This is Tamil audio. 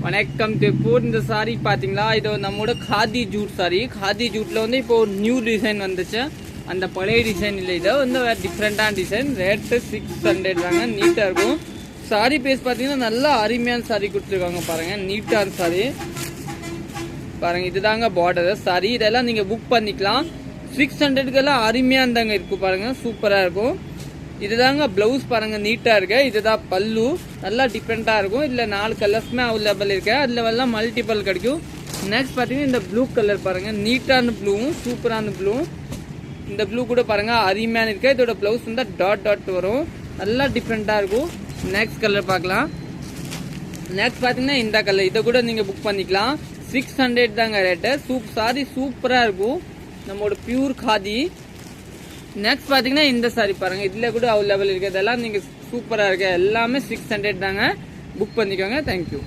வணக்கம் திருப்பூர். இந்த சாரி பாத்தீங்களா, இது நம்மோட காதி ஜூட் சாரி. காதி ஜூட்ல வந்து இப்போ நியூ டிசைன் வந்துச்சு. அந்த பழைய டிசைன் இல்லை, இதை வந்து டிஃப்ரெண்டான டிசைன். ரேட்டு 600 தாங்க. நீட்டா இருக்கும். சாரி பேஸ் பாத்தீங்கன்னா நல்லா அருமையான சாரி கொடுத்துருக்காங்க பாருங்க. நீட்டான சாரி பாருங்க. இதுதாங்க பார்டர் சாரி. இதெல்லாம் நீங்க புக் பண்ணிக்கலாம். 600க்கெல்லாம் அருமையானதாங்க இருக்கு பாருங்க. சூப்பரா இருக்கும். இதுதாங்க பிளவுஸ் பாருங்க, நீட்டா இருக்கு. இதுதான் பல்லு, நல்லா டிஃப்ரெண்டா இருக்கும். இதுல 4 கலர்ஸ்மே அவைலபிள் இருக்கு. அதுல எல்லாம் மல்டிபிள் கிடைக்கும். நெக்ஸ்ட் பாத்தீங்கன்னா இந்த ப்ளூ கலர் பாருங்க, நீட்டான ப்ளூவும் சூப்பரான ப்ளூ. இந்த ப்ளூ கூட பாருங்க அருமையான இருக்கு. இதோட பிளவுஸ் வந்து டாட் டாட் வரும், நல்லா டிஃப்ரெண்டா இருக்கும். நெக்ஸ்ட் கலர் பார்க்கலாம். நெக்ஸ்ட் பாத்தீங்கன்னா இந்த கலர், இதை கூட நீங்க புக் பண்ணிக்கலாம். 600 தாங்க ரேட்டு. சாரி சூப்பரா இருக்கும், நம்மளோட பியூர் காதி. நெக்ஸ்ட் பாத்தீங்கன்னா இந்த சாரி பாருங்க, இதுல கூட அவைலபிள் இருக்கு. இதெல்லாம் நீங்க சூப்பரா இருக்கு. எல்லாமே 600 தாங்க. புக் பண்ணிக்கோங்க. தேங்க்யூ.